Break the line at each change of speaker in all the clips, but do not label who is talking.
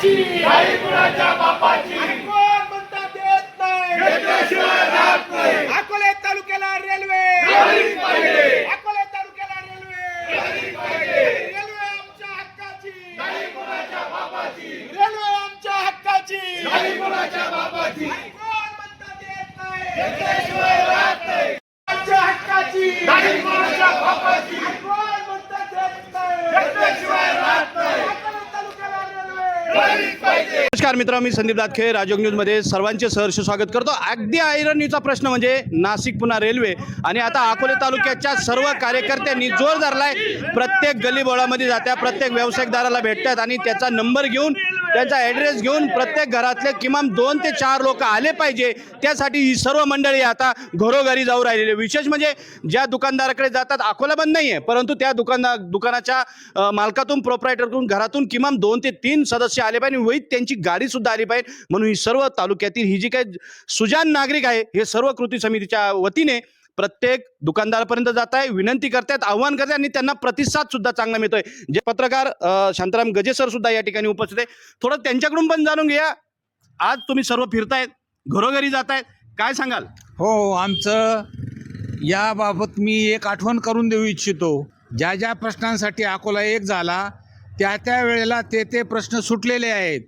बापाची
काही कुणाच्या बापाची
आणि कोण म्हणता देत नाही
घेतल्याशिवाय राहत नाही.
अकोले तालुक्याला रेल्वे
झालीच पाहिजे.
अकोले तालुक्याला रेल्वे
झालीच पाहिजे.
रेल्वे आमच्या हक्काची
काही कुणाच्या बापाची
रेल्वे आमच्या हक्काची
काही कुणाच्या बापाची
आणि कोण म्हणता देत नाही
घेतल्याशिवाय राहत नाही.
आमच्या हक्काची
काही कुणाच्या बापाची
आणि कोण म्हणता देत नाही
घेतल्याशिवाय राहत नाही.
अकोले तालुक्याला रेल्वे
झालीच पाहिजे.
नमस्कार मित्रांनो, मी संदीप दातखे राजयोग न्यूजमध्ये सर्वांचे सहर्ष स्वागत करतो. अगदी ऐरणीचा प्रश्न म्हणजे नाशिक पुन्हा रेल्वे आणि आता अकोले तालुक्याच्या सर्व कार्यकर्त्यांनी जोर धरलाय. प्रत्येक गल्लीबोळामध्ये जात्या, प्रत्येक व्यावसायिकदाराला भेटतात आणि त्याचा नंबर घेऊन त्याचा ॲड्रेस घेऊन प्रत्येक घरातले किमान 2 ते 4 लोक आले पाहिजे. त्यासाठी ही सर्व मंडळी आता घरोघरी जाऊ राहिलेली. विशेष म्हणजे ज्या दुकानदाराकडे जातात, अकोला बंद नाही आहे, परंतु त्या दुकानाच्या मालकातून प्रोप्रायटरकडून घरातून किमान 2 ते 3 सदस्य आले पाहिजे. वैध त्यांची गाडी सुद्धा आली पाहिजे. म्हणून ही सर्व तालुक्यातील ही जी काही सुजाण नागरिक आहे हे सर्व कृती समितीच्या वतीने प्रत्येक दुकानदारापर्यंत जात आहे, विनंती करतात, आव्हान करतात आणि त्यांना प्रतिसाद सुद्धा चांगला मिळतोय. जे पत्रकार शांताराम गजे सर सुद्धा या ठिकाणी उपस्थित आहे. थोडं त्यांच्याकडून पण जाणून घ्या. आज तुम्ही सर्व फिरतायत, घरोघरी जातायत, काय सांगाल?
हो, आमचं याबाबत मी एक आठवण करून देऊ इच्छितो. ज्या ज्या प्रश्नांसाठी अकोला एक झाला त्या वेळेला ते प्रश्न सुटलेले आहेत.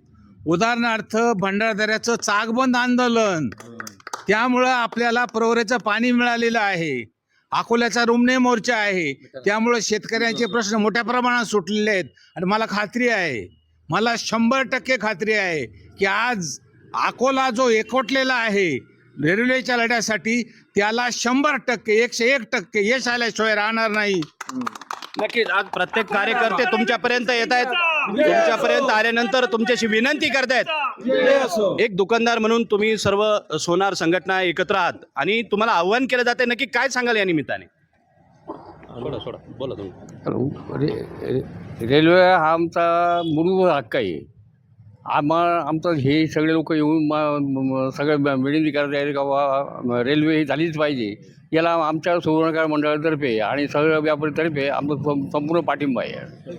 उदाहरणार्थ भंडारदऱ्याचं चाकबंद आंदोलन, त्यामुळं आपल्याला प्रवरेचं पाणी मिळालेलं आहे. अकोल्याचा रुमणे मोर्चा आहे, त्यामुळं शेतकऱ्यांचे प्रश्न मोठ्या प्रमाणात सुटलेले आहेत. आणि मला खात्री आहे, मला 100% खात्री आहे की आज अकोला जो एकवटलेला आहे रेल्वेच्या लढ्यासाठी, त्याला 100% 101% यश आल्याशिवाय राहणार नाही.
नक्कीच आज प्रत्येक कार्यकर्ते तुमच्यापर्यंत येत आहेत. तुमच्यापर्यंत आल्यानंतर तुमच्याशी विनंती करतायत. एक दुकानदार म्हणून तुम्ही सर्व सोनार संघटना एकत्र आहात आणि तुम्हाला आव्हान केलं जाते, नक्की काय सांगाल या निमित्ताने? बोला तुम्ही.
रेल्वे हा आमचा मूलभूत हक्क आहे. आमचं हे सगळे लोक येऊन सगळं विनंती करत आहेत का बा रेल्वे ही झालीच पाहिजे. याला आमच्या सुवर्णकार मंडळातर्फे आणि सगळ्या व्यापारीतर्फे आमचं संपूर्ण पाठिंबा आहे.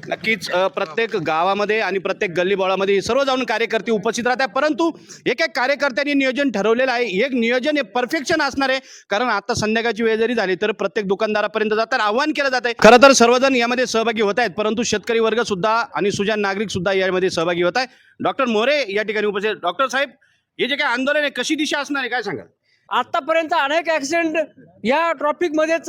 नक्कीच प्रत्येक गावामध्ये आणि प्रत्येक गल्लीबोळामध्ये सर्व जाऊन कार्यकर्ते उपस्थित राहतात, परंतु एक कार्यकर्त्यांनी नियोजन ठरवलेलं आहे. एक नियोजन हे परफेक्शन असणार आहे, कारण आता संध्याकाळची वेळ जरी झाली तर प्रत्येक दुकानदारापर्यंत जातात, आव्हान केलं जात आहे. खरं तर सर्वजण यामध्ये सहभागी होत आहेत, परंतु शेतकरी वर्ग सुद्धा आणि सुजाण नागरिक सुद्धा यामध्ये सहभागी होत आहे. डॉक्टर मोरे या ठिकाणी उपस्थित. डॉक्टर साहेब, हे जे काही आंदोलन आहे कशी दिशा असणार आहे, काय सांगाल?
आतापर्यंत अनेक ॲक्सिडेंट या ट्रॉफिकमध्येच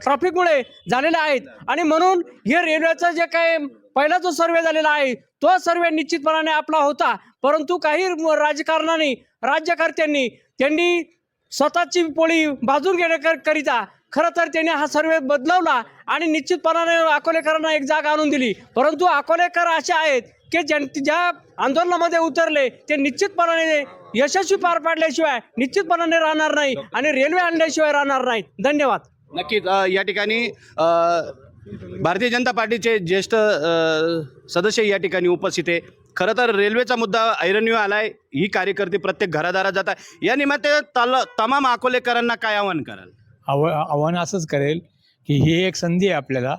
ट्रॉफिकमुळे झालेले आहेत आणि म्हणून हे रेल्वेचा जे काय पहिला जो सर्वे झालेला आहे तो सर्वे निश्चितपणाने आपला होता, परंतु काही राजकारणाने राज्यकर्त्यांनी त्यांनी स्वतःची पोळी भाजून घेण्याकरिता खरं तर त्यांनी हा सर्वे बदलवला आणि निश्चितपणाने अकोलेकरांना एक जागा आणून दिली. परंतु अकोलेकर असे आहेत की ज्या आंदोलनामध्ये उतरले ते निश्चितपणाने यशस्वी पार पाडल्याशिवाय निश्चितपणाने राहणार नाही आणि रेल्वे आणल्याशिवाय राहणार नाही. धन्यवाद.
नक्कीच या ठिकाणी भारतीय जनता पार्टीचे ज्येष्ठ सदस्य या ठिकाणी उपस्थित आहे. खरं तर रेल्वेचा मुद्दा ऐरणीवर आलाय, ही कार्यकर्ते प्रत्येक घरादारात जातात. या निमित्त तमाम अकोलेकरांना काय आव्हान कराल?
आव्हान असंच करेल की ही एक संधी आहे आपल्याला,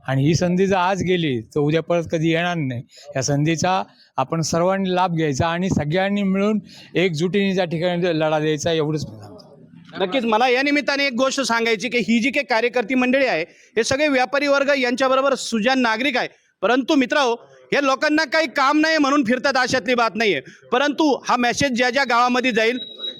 आणि ही संधी जर आज गेली तर उद्या परत कधी येणार नाही. या संधीचा आपण सर्वांनी लाभ घ्यायचा आणि सगळ्यांनी मिळून एकजुटीने त्या ठिकाणी लढा द्यायचा, एवढंच.
नक्कीच मला या निमित्ताने एक गोष्ट सांगायची की ही जी काही कार्यकर्ती मंडळी आहे हे सगळे व्यापारी वर्ग यांच्याबरोबर सुजाण नागरिक आहे. परंतु मित्रांनो, हे लोकांना काही काम नाही म्हणून फिरतात अशातली बात नाही आहे. परंतु हा मेसेज ज्या ज्या गावामध्ये जाईल,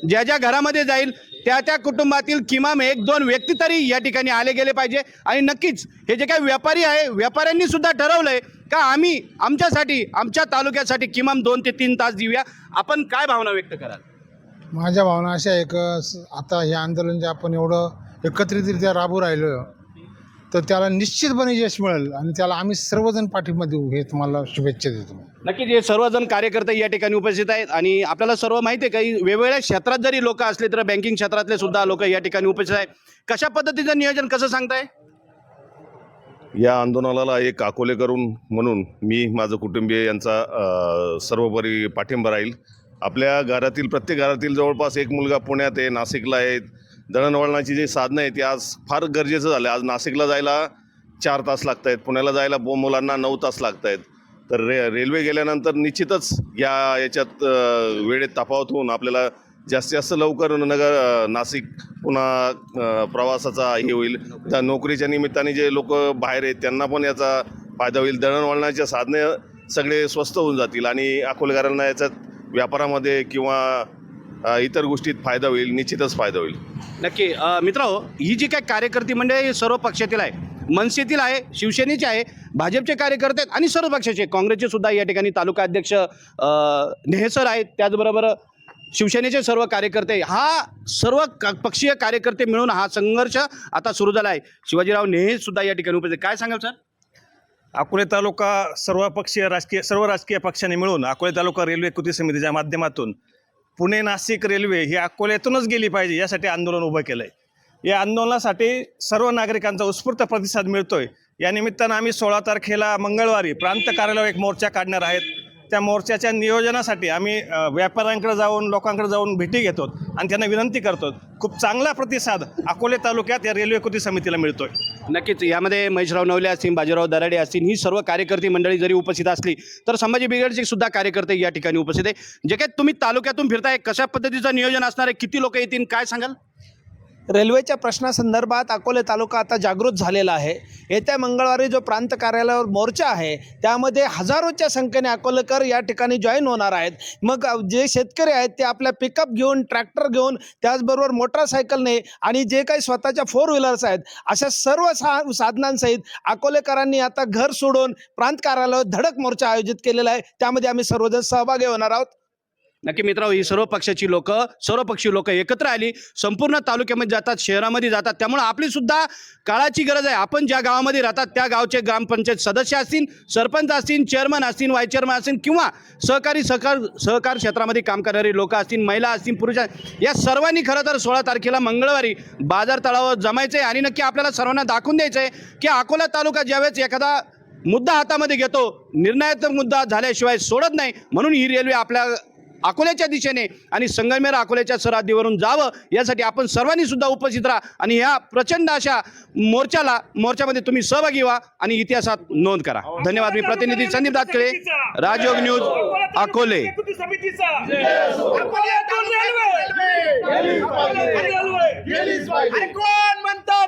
ज्या ज्या घरामध्ये जाईल, त्या कुटुंबातील किमान 1-2 व्यक्ती तरी या ठिकाणी आले गेले पाहिजे. आणि नक्कीच हे जे काही व्यापारी आहे, व्यापाऱ्यांनी सुद्धा ठरवलंय का आम्ही आमच्यासाठी, आमच्या तालुक्यासाठी किमान 2 ते 3 तास देऊया. आपण काय भावना व्यक्त कराल?
माझ्या भावना अशा आहे की आता हे आंदोलन जे आपण एवढं एकत्रितरित्या राबू राहिलो तर त्याला निश्चितपणे यश मिळेल आणि त्याला आम्ही सर्वजण पाठिंबा देऊ, हे तुम्हाला शुभेच्छा देतो.
नक्कीच हे सर्वजण कार्यकर्ते या ठिकाणी उपस्थित आहेत आणि आपल्याला सर्व माहिती आहे काही वेगवेगळ्या क्षेत्रात जरी लोक असले तर बँकिंग क्षेत्रातले सुद्धा लोक या ठिकाणी उपस्थित आहेत. कशा पद्धतीचं नियोजन कसं सांगताय?
या आंदोलनाला एक अकोलेकरून म्हणून मी, माझं कुटुंबीय यांचा सर्वोपरी पाठिंबा राहील. आपल्या घरातील प्रत्येक घरातील जवळपास एक मुलगा पुण्यात आहे, नाशिकला आहे. दळणवळणाची जी साधनं आहेत ती आज फार गरजेचं झालं. आज नाशिकला जायला 4 तास लागत आहेत, पुण्याला जायला मुलांना 9 तास लागत आहेत. तर रेल्वे गेल्यानंतर निश्चितच याच्यात वेळेत तफावत होऊन आपल्याला जास्तीत जास्त लवकर नाशिक पुन्हा प्रवासाचा हे होईल. त्या नोकरीच्या निमित्ताने जे लोक बाहेर आहेत त्यांना पण याचा फायदा होईल. दळणवळणाचे साधने सगळे स्वस्त होऊन जातील आणि अकोलेकरांना याच्यात व्यापारामध्ये किंवा इतर गोष्टीत फायदा होईल, निश्चितच फायदा होईल.
नक्की मित्रांनो, ही जी काही कार्यकर्ती मंडळी ही सर्व पक्षातील आहे, मनसेतील आहे, शिवसेनेचे आहे, भाजपचे कार्यकर्ते आहेत आणि सर्व पक्षाचे, काँग्रेसचे सुद्धा या ठिकाणी तालुका अध्यक्ष नेहसर आहेत, त्याचबरोबर शिवसेनेचे सर्व कार्यकर्ते, हा सर्व पक्षीय कार्यकर्ते मिळून हा संघर्ष आता सुरू झाला आहे. शिवाजीराव नेहे सुद्धा या ठिकाणी उपस्थित. काय सांगाल सर?
अकोले तालुका सर्व राजकीय पक्षांनी मिळून अकोले तालुका रेल्वे कृती समितीच्या माध्यमातून पुणे नाशिक रेल्वे ही अकोल्यातूनच गेली पाहिजे यासाठी आंदोलन उभं केलं आहे. या आंदोलनासाठी सर्व नागरिकांचा उत्स्फूर्त प्रतिसाद मिळतोय. या निमित्तानं आम्ही 16 तारखेला मंगळवारी प्रांत कार्यालयावर एक मोर्चा काढणार आहेत. त्या मोर्चाच्या नियोजनासाठी आम्ही व्यापाऱ्यांकडे जाऊन लोकांकडे जाऊन भेटी घेतो आणि त्यांना विनंती करतो. खूप चांगला प्रतिसाद अकोले तालुक्यात या रेल्वे कृती समितीला मिळतोय.
नक्कीच यामध्ये महेशराव नवले असतील, बाजीराव दराडे असतील, ही सर्व कार्यकर्ते मंडळी जरी उपस्थित असली तर संभाजी ब्रिगेडचे सुद्धा कार्यकर्ते या ठिकाणी उपस्थित आहे. जे काही तुम्ही तालुक्यातून फिरताय, कशा पद्धतीचं नियोजन असणार आहे, किती लोक येतील, काय सांगाल?
रेल्वेच्या प्रश्नासंदर्भात अकोले तालुका आता जागृत झालेला आहे. येत्या मंगळवारी जो प्रांत कार्यालयावर मोर्चा आहे त्यामध्ये हजारोच्या संख्येने अकोलेकर या ठिकाणी जॉईन होणार आहेत. मग जे शेतकरी आहेत ते आपल्या पिकअप घेऊन, ट्रॅक्टर घेऊन, त्याचबरोबर मोटरसायकलने आणि जे काही स्वतःच्या 4 व्हीलर्स आहेत अशा सर्व साधनांसहित अकोलेकरांनी आता घर सोडून प्रांत कार्यालयावर धडक मोर्चा आयोजित केलेला आहे. त्यामध्ये आम्ही सर्वजण सहभागी होणार आहोत.
नक्की मित्रांनो, ही सर्व पक्षाची लोक, सर्व पक्षी लोक एकत्र आली, संपूर्ण तालुक्यामध्ये जातात, शहरामध्ये जातात. त्यामुळे आपली सुद्धा काळाची गरज आहे. आपण ज्या गावामध्ये राहतात त्या गावचे ग्रामपंचायत सदस्य असतील, सरपंच असतील, चेअरमन असतील, व्हाईस चेअरमन असतील किंवा सहकार क्षेत्रामध्ये काम करणारी लोक असतील, महिला असतील, पुरुष, या सर्वांनी खरं तर 16 तारखेला मंगळवारी बाजार तळावर जमायचं आहे आणि नक्की आपल्याला सर्वांना दाखवून द्यायचं आहे की अकोला तालुका ज्यावेळेस एखादा मुद्दा हातामध्ये घेतो, निर्णायक मुद्दा झाल्याशिवाय सोडत नाही. म्हणून ही रेल्वे आपल्या अकोल्याच्या दिशेने आणि संगमेर अकोल्याच्या सरहद्दीवरून जावं यासाठी आपण सर्वांनी सुद्धा उपस्थित राहा आणि ह्या प्रचंड अशा मोर्चामध्ये तुम्ही सहभागी व्हा आणि इतिहासात नोंद करा. धन्यवाद. मी प्रतिनिधी संदीप दातकडे, राजयोग न्यूज, अकोले.
कोण म्हणतात